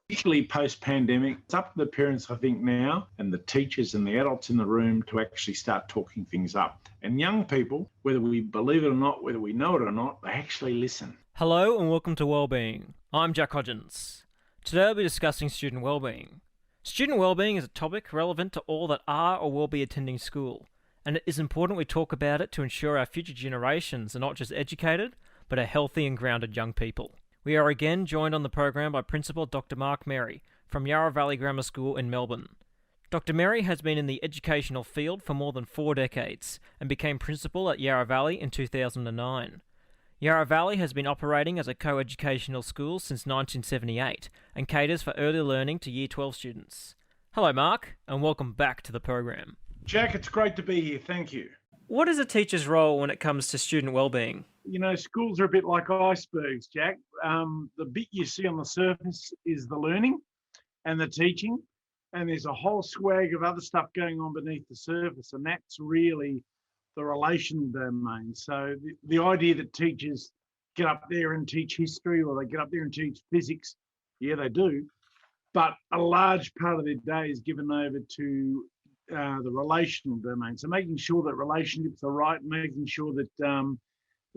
particularly post-pandemic. It's up to the parents, I think, now, and the teachers and the adults in the room to actually start talking things up. And young people, whether we believe it or not, whether we know it or not, they actually listen. Hello and welcome to Wellbeing. I'm Jack Hodgins. Today I'll be discussing student wellbeing. Student wellbeing is a topic relevant to all that are or will be attending school, and it is important we talk about it to ensure our future generations are not just educated, but are healthy and grounded young people. We are again joined on the program by Principal Dr. Mark Merry from Yarra Valley Grammar School in Melbourne. Dr. Merry has been in the educational field for more than 4 decades and became principal at Yarra Valley in 2009. Yarra Valley has been operating as a co-educational school since 1978 and caters for early learning to Year 12 students. Hello Mark, and welcome back to the program. Jack, it's great to be here. Thank you. What is a teacher's role when it comes to student wellbeing? You know, schools are a bit like icebergs, Jack. The bit you see on the surface is the learning and the teaching, and there's a whole swag of other stuff going on beneath the surface, and that's really the relational domain. So the idea that teachers get up there and teach history or they get up there and teach physics, yeah, they do, but a large part of their day is given over to the relational domain. So making sure that relationships are right, making sure that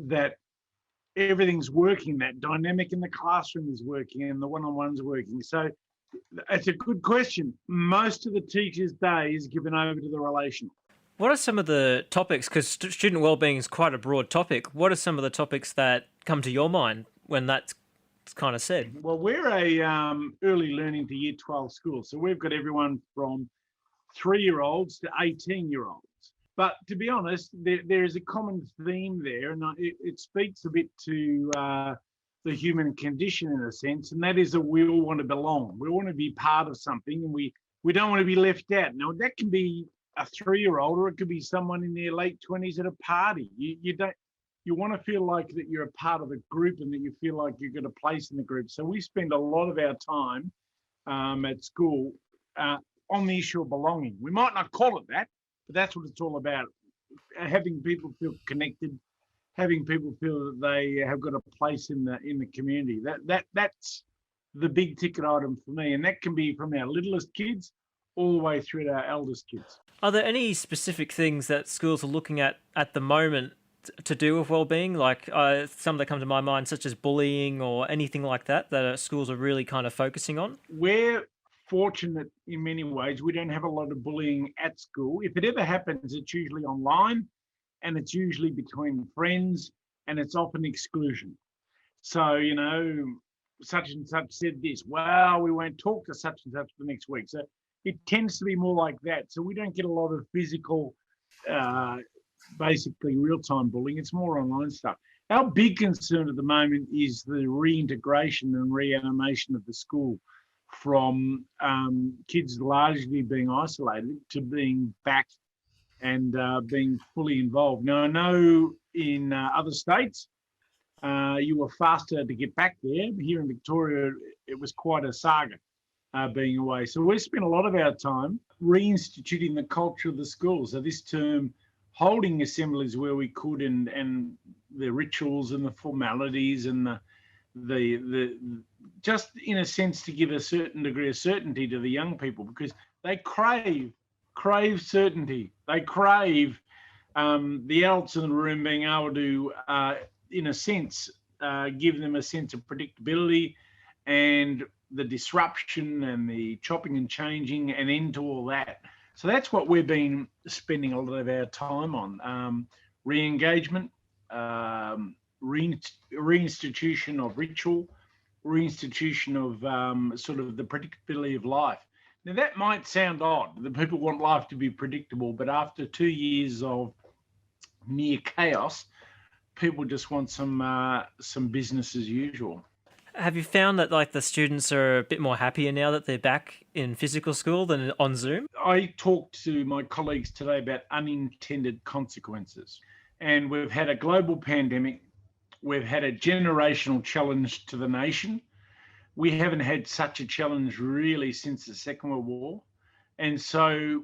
that everything's working, that dynamic in the classroom is working and the one-on-one's working. So it's a good question. Most of the teacher's day is given over to the relational. What are some of the topics, because student wellbeing is quite a broad topic, what are some of the topics that come to your mind when that's kind of said? Well, we're a early learning to Year 12 school, so we've got everyone from 3-year-olds to 18-year-olds. But to be honest, there is a common theme there, and it speaks a bit to the human condition in a sense, and that is that we all want to belong. We want to be part of something, and we don't want to be left out. Now, that can be a 3-year-old, or it could be someone in their late 20s at a party. You want to feel like that you're a part of the group and that you feel like you've got a place in the group. So we spend a lot of our time at school on the issue of belonging. We might not call it that, but that's what it's all about. Having people feel connected, having people feel that they have got a place in the community. That's the big ticket item for me, and that can be from our littlest kids all the way through to our eldest kids. Are there any specific things that schools are looking at the moment to do with wellbeing, like some that come to my mind, such as bullying or anything like that schools are really kind of focusing on? We're fortunate in many ways. We don't have a lot of bullying at school. If it ever happens, it's usually online, and it's usually between friends, and it's often exclusion. So, you know, such and such said this, well, we won't talk to such and such for the next week. So it tends to be more like that. So we don't get a lot of physical, basically real-time bullying. It's more online stuff. Our big concern at the moment is the reintegration and reanimation of the school from kids largely being isolated to being back and being fully involved. Now, I know in other states, you were faster to get back there. Here in Victoria, it was quite a saga being away. So we spent a lot of our time reinstituting the culture of the school. So this term, holding assemblies where we could, and the rituals and the formalities and the just in a sense to give a certain degree of certainty to the young people, because they crave certainty. They crave the adults in the room being able to, in a sense, give them a sense of predictability and the disruption and the chopping and changing, and end to all that. So that's what we've been spending a lot of our time on, re-engagement, reinstitution of ritual, reinstitution of sort of the predictability of life. Now, that might sound odd, that people want life to be predictable, but after 2 years of near chaos, people just want some business as usual. Have you found that like the students are a bit more happier now that they're back in physical school than on Zoom? I talked to my colleagues today about unintended consequences, and we've had a global pandemic. We've had a generational challenge to the nation. We haven't had such a challenge really since the Second World War. And so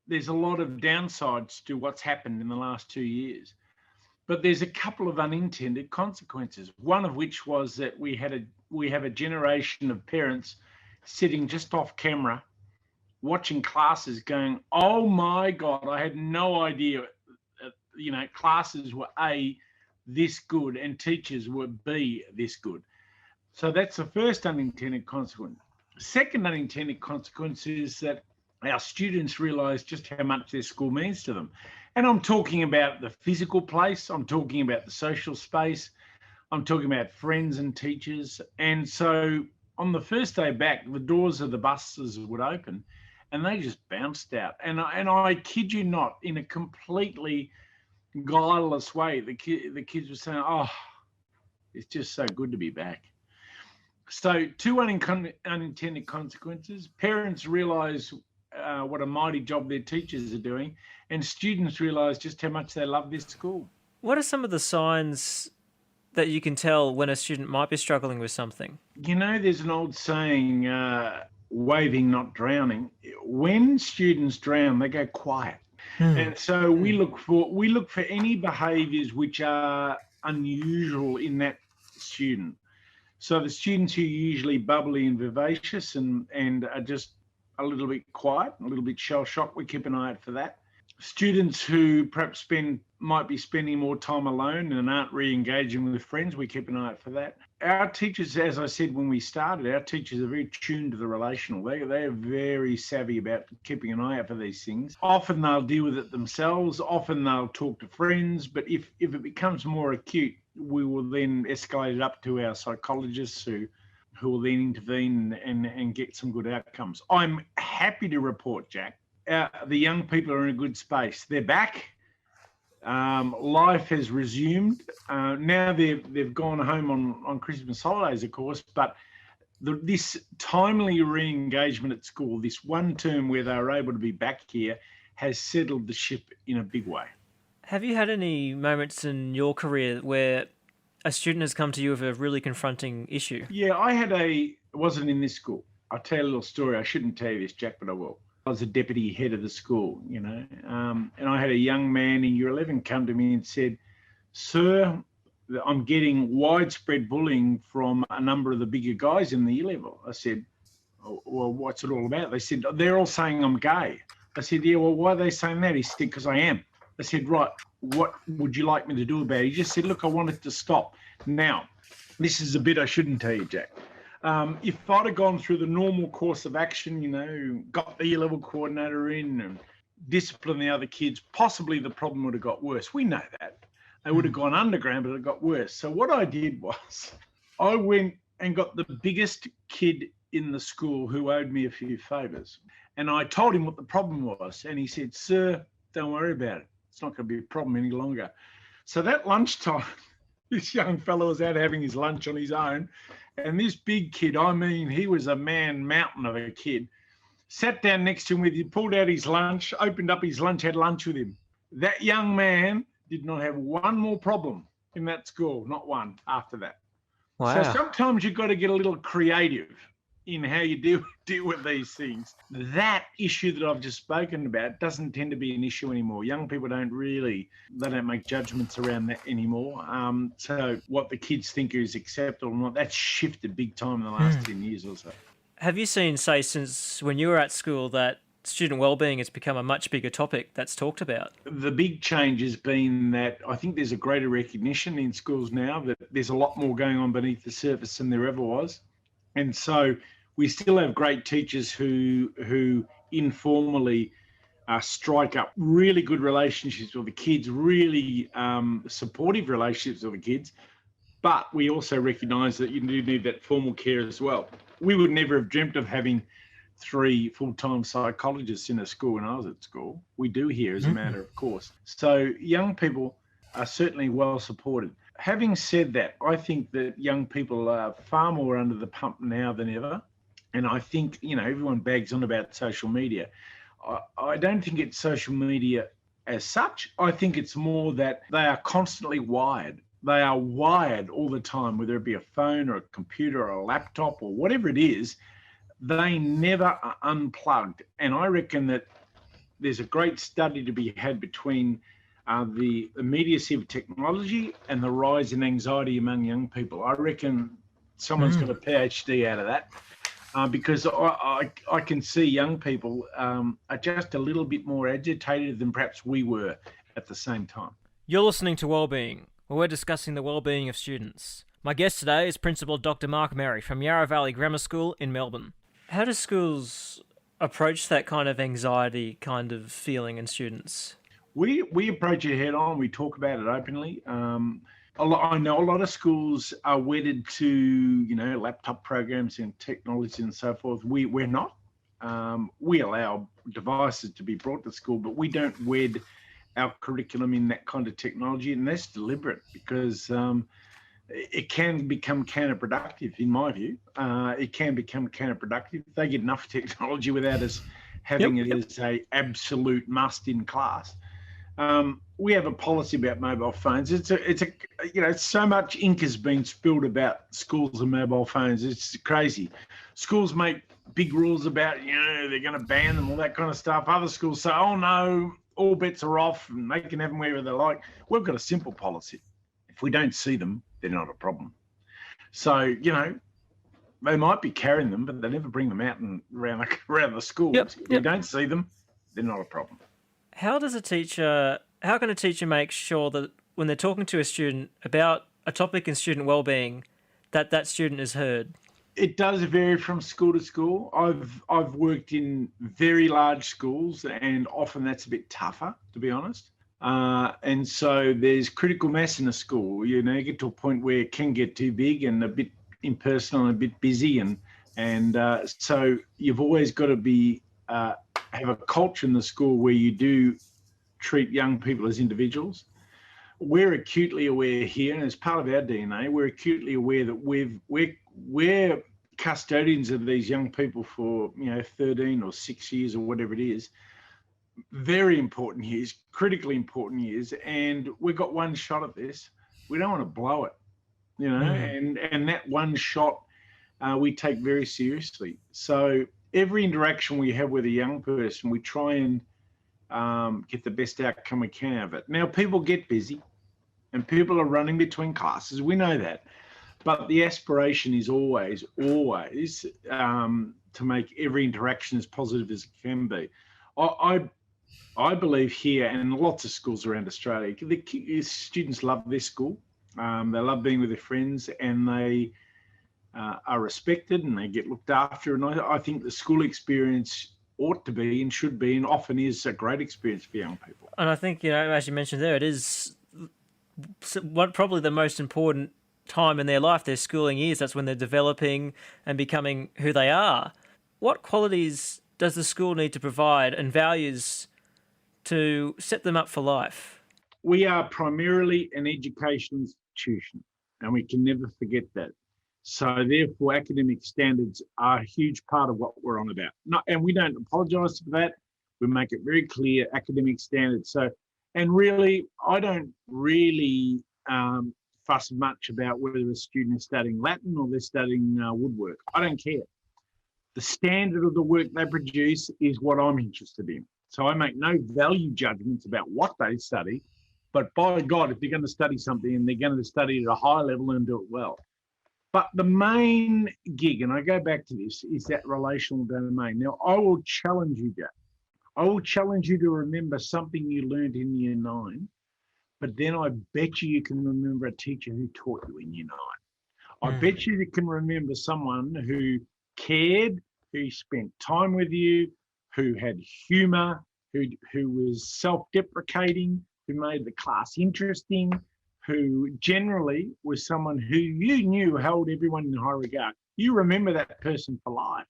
there's a lot of downsides to what's happened in the last 2 years. But there's a couple of unintended consequences, one of which was that we have a generation of parents sitting just off camera, watching classes going, oh my God, I had no idea, classes were A, this good, and teachers were B, this good. So that's the first unintended consequence. Second unintended consequence is that our students realise just how much their school means to them. And I'm talking about the physical place, I'm talking about the social space, I'm talking about friends and teachers. And so on the first day back, the doors of the buses would open and they just bounced out. And I kid you not, in a completely guileless way, the kids were saying, oh, it's just so good to be back. So two unintended consequences. Parents realise what a mighty job their teachers are doing, and students realise just how much they love this school. What are some of the signs that you can tell when a student might be struggling with something? You know, there's an old saying, waving, not drowning. When students drown, they go quiet. And so we look for any behaviours which are unusual in that student. So the students who are usually bubbly and vivacious and are just a little bit quiet, a little bit shell-shocked, we keep an eye out for that. Students who perhaps might be spending more time alone and aren't re-engaging with friends, we keep an eye out for that. Our teachers, as I said when we started, our teachers are very tuned to the relational. They are very savvy about keeping an eye out for these things. Often they'll deal with it themselves. Often they'll talk to friends. But if it becomes more acute, we will then escalate it up to our psychologists who will then intervene and get some good outcomes. I'm happy to report, Jack, the young people are in a good space. They're back. Life has resumed. Now they've gone home on Christmas holidays, of course, but this timely re-engagement at school, this one term where they were able to be back here, has settled the ship in a big way. Have you had any moments in your career where a student has come to you with a really confronting issue? Yeah, it wasn't in this school. I'll tell you a little story. I shouldn't tell you this, Jack, but I will. I was a deputy head of the school, and I had a young man in year 11 come to me and said, "Sir, I'm getting widespread bullying from a number of the bigger guys in the year level." I said, "Oh, well, what's it all about?" They said, "They're all saying I'm gay." I said, "Yeah, well, why are they saying that?" He said, "Because I am." I said, "Right, what would you like me to do about it?" He just said, "Look, I want it to stop." Now, this is a bit I shouldn't tell you, Jack. If I'd have gone through the normal course of action, got the year level coordinator in and disciplined the other kids, possibly the problem would have got worse. We know that. They would have gone underground, but it got worse. So what I did was I went and got the biggest kid in the school who owed me a few favours. And I told him what the problem was. And he said, "Sir, don't worry about it. It's not going to be a problem any longer." So that lunchtime, this young fellow was out having his lunch on his own. And this big kid, he was a mountain of a kid, sat down next to him with him, pulled out his lunch, opened up his lunch, had lunch with him. That young man did not have one more problem in that school, not one after that. Wow. So sometimes you've got to get a little creative in how you deal with these things. That issue that I've just spoken about doesn't tend to be an issue anymore. Young people don't make judgments around that anymore. So what the kids think is acceptable or not, that's shifted big time in the last 10 years or so. Have you seen, say, since when you were at school, that student wellbeing has become a much bigger topic that's talked about? The big change has been that I think there's a greater recognition in schools now that there's a lot more going on beneath the surface than there ever was. And so we still have great teachers who informally strike up really good relationships with the kids, really supportive relationships with the kids. But we also recognise that you do need that formal care as well. We would never have dreamt of having 3 full-time psychologists in a school when I was at school. We do here as a matter of course. So young people are certainly well supported. Having said that, I think that young people are far more under the pump now than ever. And I think, everyone bags on about social media. I don't think it's social media as such. I think it's more that they are constantly wired. They are wired all the time, whether it be a phone or a computer or a laptop or whatever it is. They never are unplugged. And I reckon that there's a great study to be had between the immediacy of technology and the rise in anxiety among young people. I reckon someone's got a PhD out of that. because I can see young people are just a little bit more agitated than perhaps we were at the same time. You're listening to Wellbeing, where we're discussing the well-being of students. My guest today is Principal Dr. Mark Merry from Yarra Valley Grammar School in Melbourne. How do schools approach that kind of anxiety kind of feeling in students? We approach it head on. We talk about it openly. I know a lot of schools are wedded to, laptop programs and technology and so forth. We're not. We allow devices to be brought to school, but we don't wed our curriculum in that kind of technology, and that's deliberate because it can become counterproductive, in my view. It can become counterproductive. They get enough technology without us having it as a absolute must in class. We have a policy about mobile phones. It's so much ink has been spilled about schools and mobile phones. It's crazy. Schools make big rules about, they're going to ban them, all that kind of stuff. Other schools say, oh no, all bets are off and they can have them wherever they like. We've got a simple policy. If we don't see them, they're not a problem. So, they might be carrying them, but they never bring them out and around the schools. If we don't see them, they're not a problem. How can a teacher make sure that when they're talking to a student about a topic in student wellbeing, that student is heard? It does vary from school to school. I've worked in very large schools, and often that's a bit tougher, to be honest. And so there's critical mass in a school. You get to a point where it can get too big and a bit impersonal and a bit busy, and so you've always got to be have a culture in the school where you do treat young people as individuals. We're acutely aware here, and as part of our DNA, we're acutely aware that we're custodians of these young people for 13 or 6 years or whatever it is. Very important years, critically important years, and we've got one shot at this. We don't want to blow it, and that one shot we take very seriously. So every interaction we have with a young person, we try and get the best outcome we can of it. Now, people get busy and people are running between classes. We know that. But the aspiration is always to make every interaction as positive as it can be. I believe here, and lots of schools around Australia, the students love their school. They love being with their friends, and they are respected and they get looked after. And I think the school experience ought to be and should be and often is a great experience for young people. And I think, as you mentioned there, it is probably the most important time in their life, their schooling years. That's when they're developing and becoming who they are. What qualities does the school need to provide and values to set them up for life? We are primarily an education institution, and we can never forget that. So therefore, academic standards are a huge part of what we're on about. And we don't apologise for that. We make it very clear, academic standards. So, and really, I don't really fuss much about whether a student is studying Latin or they're studying woodwork. I don't care. The standard of the work they produce is what I'm interested in. So I make no value judgments about what they study, but by God, if they're going to study something and they're going to study at a high level and do it well. But the main gig, and I go back to this, is that relational domain. Now, I will challenge you, Jack. I will challenge you to remember something you learned in Year 9, but then I bet you can remember a teacher who taught you in Year 9. I bet you can remember someone who cared, who spent time with you, who had humour, who was self-deprecating, who made the class interesting, who generally was someone who you knew held everyone in high regard. You remember that person for life.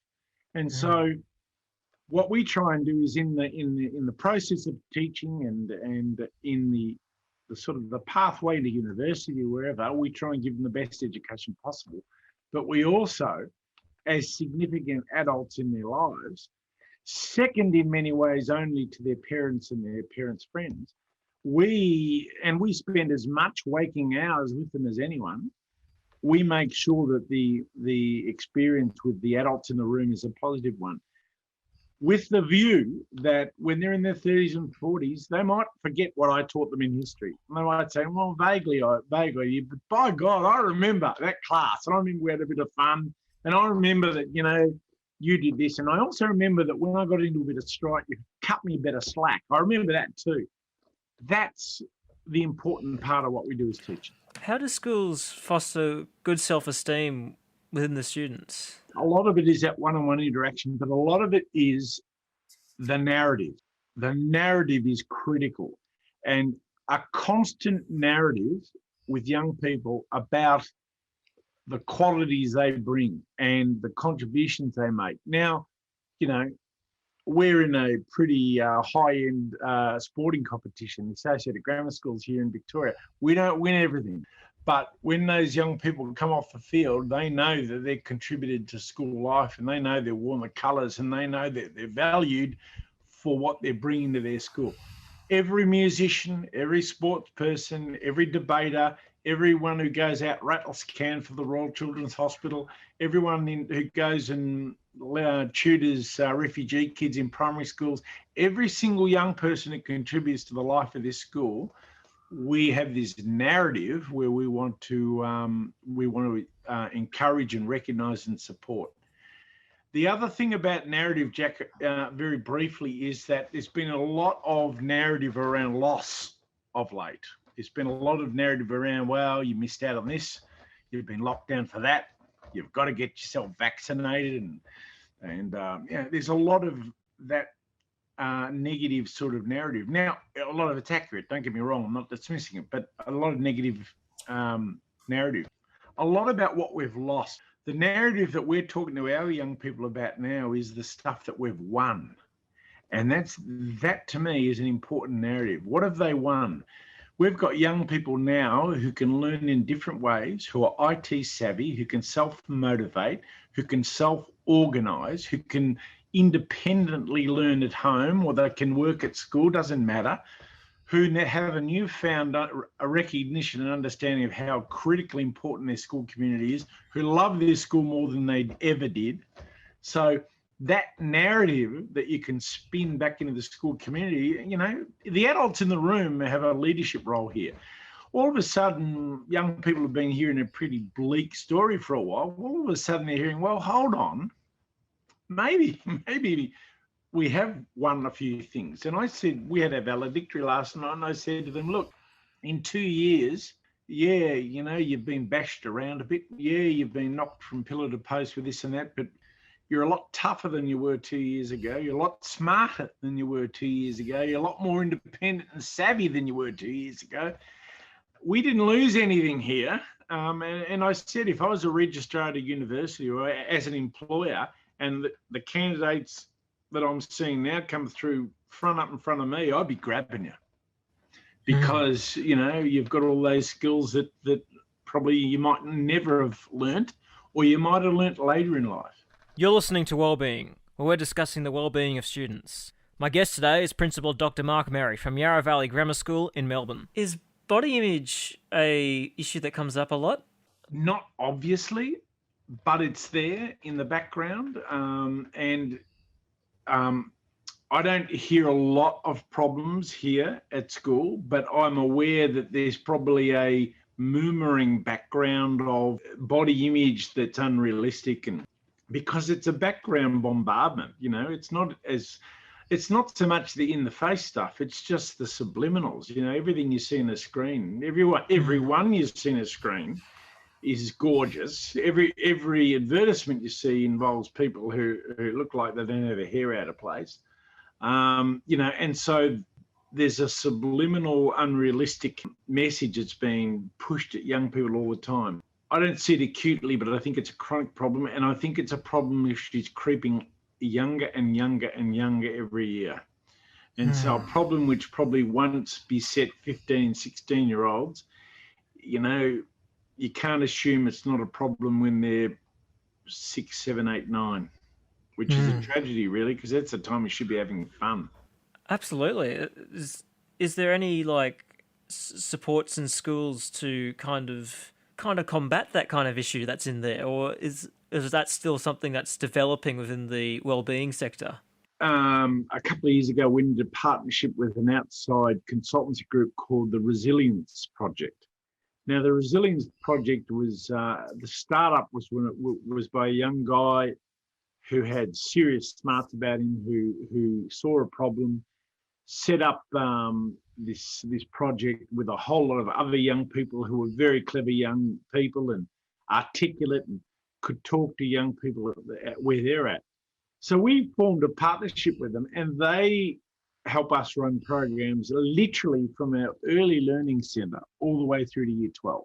And so what we try and do is in the process of teaching and in the sort of the pathway to university or wherever, we try and give them the best education possible. But we also, as significant adults in their lives, second in many ways only to their parents and their parents' friends, we spend as much waking hours with them as anyone. We make sure that the experience with the adults in the room is a positive one, with the view that when they're in their 30s and 40s, they might forget what I taught them in history. And they might say, well, vaguely, but by God, I remember that class. And I remember we had a bit of fun. And I remember that, you did this. And I also remember that when I got into a bit of strife, you cut me a bit of slack. I remember that too. That's the important part of what we do as teachers. How do schools foster good self-esteem within the students? A lot of it is that one-on-one interaction, but a lot of it is the narrative. The narrative is critical. And a constant narrative with young people about the qualities they bring and the contributions they make. Now, you know, we're in a pretty high-end sporting competition, associated grammar schools here in Victoria. We don't win everything. But when those young people come off the field, they know that they're contributed to school life, and they know they're worn the colours, and they know that they're valued for what they're bringing to their school. Every musician, every sports person, every debater, everyone who goes out rattles can for the Royal Children's Hospital, everyone who goes and tutors refugee kids in primary schools, every single young person who contributes to the life of this school, we have this narrative where we want to encourage and recognise and support. The other thing about narrative, Jack, very briefly, is that there's been a lot of narrative around loss of late. There's been a lot of narrative around, well, you missed out on this, you've been locked down for that, you've got to get yourself vaccinated, and there's a lot of that negative sort of narrative. Now, a lot of it's accurate, don't get me wrong, I'm not dismissing it, but a lot of negative narrative. A lot about what we've lost. The narrative that we're talking to our young people about now is the stuff that we've won. And that to me is an important narrative. What have they won? We've got young people now who can learn in different ways, who are IT savvy, who can self-motivate, who can self-organise, who can independently learn at home, or they can work at school, doesn't matter, who have a newfound recognition and understanding of how critically important their school community is, who love their school more than they ever did. So that narrative that you can spin back into the school community, you know, the adults in the room have a leadership role here. All of a sudden, young people have been hearing a pretty bleak story for a while. All of a sudden they're hearing, well, hold on, maybe we have won a few things. And I said, we had a valedictory last night, and I said to them, look, in 2 years, yeah, you know, you've been bashed around a bit. Yeah, you've been knocked from pillar to post with this and that, but you're a lot tougher than you were 2 years ago. You're a lot smarter than you were 2 years ago. You're a lot more independent and savvy than you were 2 years ago. We didn't lose anything here. And I said, if I was a registrar at a university or as an employer, and the candidates that I'm seeing now come through up in front of me, I'd be grabbing you, because you know, you've got all those skills that probably you might never have learnt, or you might have learnt later in life. You're listening to Wellbeing, where we're discussing the well-being of students. My guest today is Principal Dr. Mark Merry from Yarra Valley Grammar School in Melbourne. Is body image a issue that comes up a lot? Not obviously, but it's there in the background, I don't hear a lot of problems here at school, but I'm aware that there's probably a murmuring background of body image that's unrealistic, and because it's a background bombardment, you know, it's not so much the in-the-face stuff, it's just the subliminals, you know, everything you see on the screen, everyone you see on a screen is gorgeous. Every advertisement you see involves people who look like they don't have a hair out of place. You know, and so there's a subliminal, unrealistic message that's being pushed at young people all the time. I don't see it acutely, but I think it's a chronic problem, and I think it's a problem which is creeping younger and younger and younger every year. And so a problem which probably once beset 15, 16-year-olds, you know, you can't assume it's not a problem when they're 6, 7, 8, 9, which is a tragedy, really, because that's the time we should be having fun. Absolutely. Is there any supports in schools to kind of combat that kind of issue that's in there, or is that still something that's developing within the wellbeing sector? A couple of years ago, we did a partnership with an outside consultancy group called the Resilience Project. Now, the Resilience Project was the startup was when it was by a young guy who had serious smarts about him, who saw a problem, set up this project with a whole lot of other young people who were very clever young people and articulate and could talk to young people where they're at. So we formed a partnership with them, and they help us run programs literally from our early learning centre all the way through to year 12.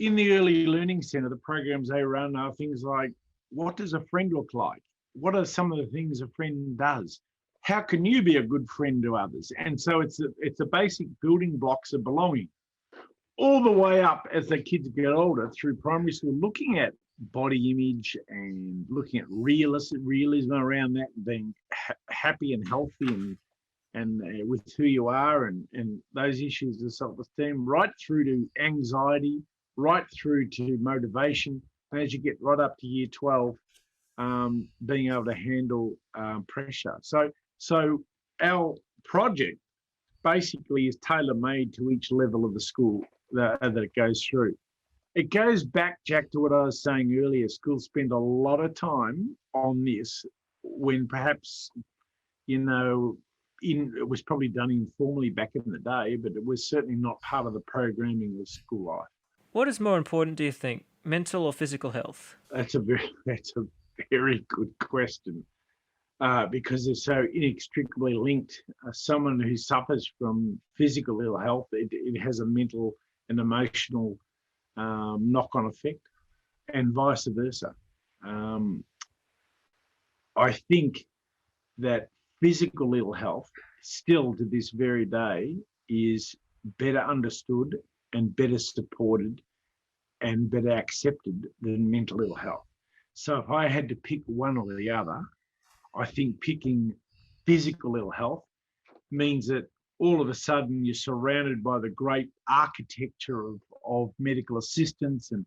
In the early learning centre, the programs they run are things like, what does a friend look like? What are some of the things a friend does? How can you be a good friend to others? And so it's the basic building blocks of belonging, all the way up as the kids get older through primary school, looking at body image and looking at realism around that, being happy and healthy and with who you are and those issues of self-esteem, right through to anxiety, right through to motivation. And as you get right up to year 12, being able to handle pressure. So our project basically is tailor-made to each level of the school that it goes through. It goes back, Jack, to what I was saying earlier. Schools spend a lot of time on this when perhaps, it was probably done informally back in the day, but it was certainly not part of the programming of school life. What is more important, do you think, mental or physical health? That's a very good question, because they're so inextricably linked. Someone who suffers from physical ill health, it has a mental and emotional knock-on effect, and vice versa. I think that physical ill health still to this very day is better understood and better supported and better accepted than mental ill health. So if I had to pick one or the other, I think picking physical ill health means that all of a sudden you're surrounded by the great architecture of medical assistance, and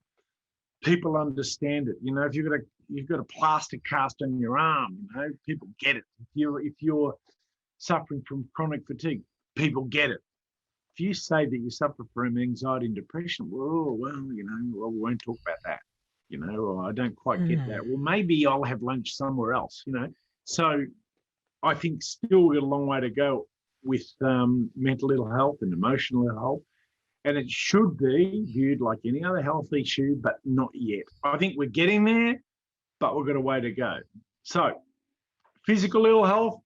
people understand it. If you've got a plaster cast on your arm, people get it. If you're suffering from chronic fatigue, people get it. If you say that you suffer from anxiety and depression, we won't talk about that. I don't quite get that. Well, maybe I'll have lunch somewhere else. So I think still we've got a long way to go with mental ill health and emotional ill health. And it should be viewed like any other health issue, but not yet. I think we're getting there, but we've got a way to go. So physical ill health,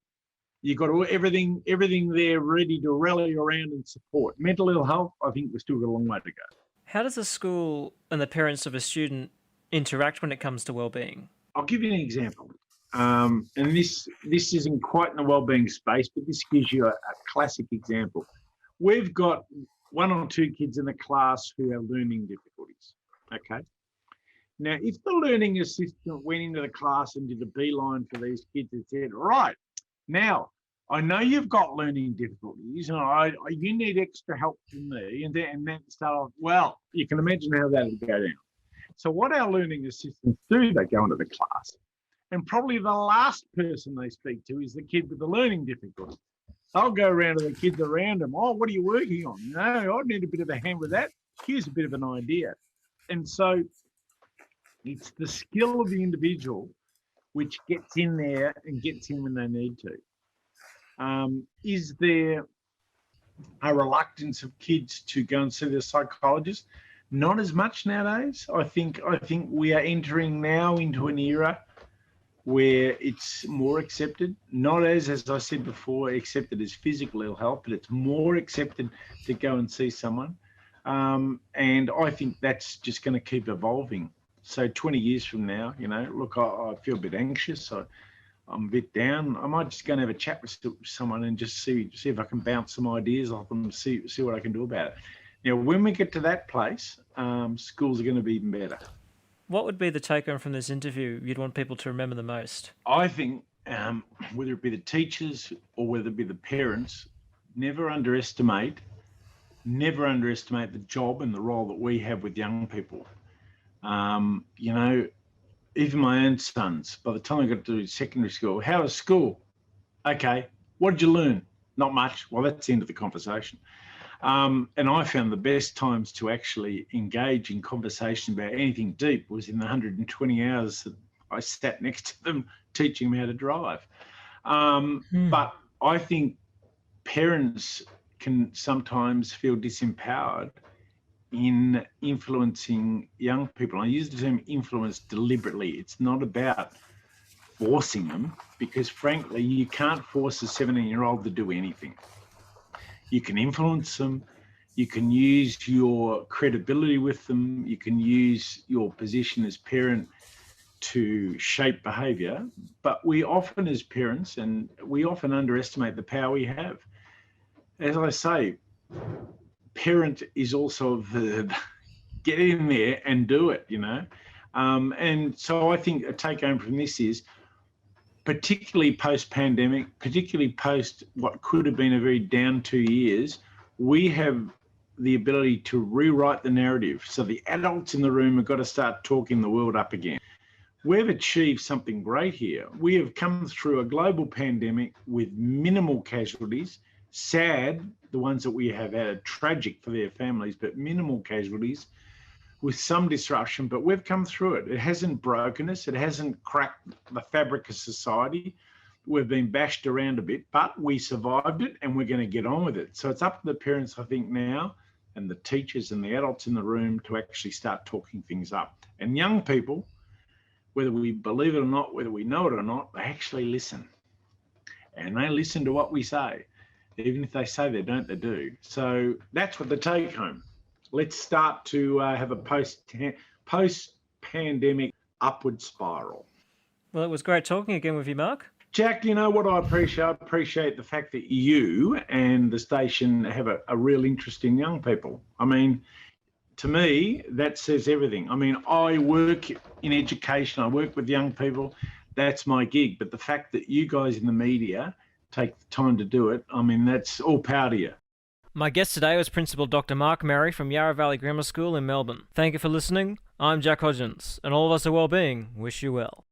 you've got everything there ready to rally around and support. Mental ill health, I think we've still got a long way to go. How does a school and the parents of a student interact when it comes to wellbeing? I'll give you an example. And this isn't quite in the wellbeing space, but this gives you a classic example. We've got one or two kids in the class who have learning difficulties, okay? Now, if the learning assistant went into the class and did a beeline for these kids and said, right, now, I know you've got learning difficulties and you need extra help from me, and then start off, well, you can imagine how that would go down. So what our learning assistants do, they go into the class, and probably the last person they speak to is the kid with the learning difficulty. They'll go around to the kids around them. Oh, what are you working on? I need a bit of a hand with that. Here's a bit of an idea. And so it's the skill of the individual which gets in there and gets in when they need to. Is there a reluctance of kids to go and see their psychologist? Not as much nowadays. I think we are entering now into an era where it's more accepted, not as I said before, accepted as physical ill health, but it's more accepted to go and see someone. And I think that's just going to keep evolving. So 20 years from now, look, I feel a bit anxious. I'm a bit down. I might just go and have a chat with someone and just see if I can bounce some ideas off them, see what I can do about it. Now, when we get to that place, schools are going to be even better. What would be the take-home from this interview you'd want people to remember the most? I think whether it be the teachers or whether it be the parents, never underestimate the job and the role that we have with young people. Even my own sons, by the time I got to secondary school, how was school? Okay, what did you learn? Not much. Well, that's the end of the conversation. And I found the best times to actually engage in conversation about anything deep was in the 120 hours that I sat next to them teaching them how to drive. Hmm. But I think parents can sometimes feel disempowered in influencing young people. I use the term influence deliberately. It's not about forcing them, because frankly, you can't force a 17-year-old to do anything. You can influence them. You can use your credibility with them. You can use your position as parent to shape behaviour. But we often, as parents, and we often underestimate the power we have. As I say, parent is also a verb. Get in there and do it, and so I think a take home from this is, particularly post-pandemic, particularly post what could have been a very down 2 years, we have the ability to rewrite the narrative. So the adults in the room have got to start talking the world up again. We've achieved something great here. We have come through a global pandemic with minimal casualties. Sad, the ones that we have had, tragic for their families, but minimal casualties with some disruption, but we've come through it. It hasn't broken us. It hasn't cracked the fabric of society. We've been bashed around a bit, but we survived it and we're going to get on with it. So it's up to the parents, I think, now, and the teachers and the adults in the room to actually start talking things up. And young people, whether we believe it or not, whether we know it or not, they actually listen. And they listen to what we say. Even if they say they don't, they do. So that's what the take home. Let's start to have a post-pandemic upward spiral. Well, it was great talking again with you, Mark. Jack, you know what I appreciate? I appreciate the fact that you and the station have a real interest in young people. I mean, to me, that says everything. I mean, I work in education. I work with young people. That's my gig. But the fact that you guys in the media take the time to do it, I mean, that's all power to you. My guest today was Principal Dr. Mark Merry from Yarra Valley Grammar School in Melbourne. Thank you for listening. I'm Jack Hodgins, and all of us at Wellbeing wish you well.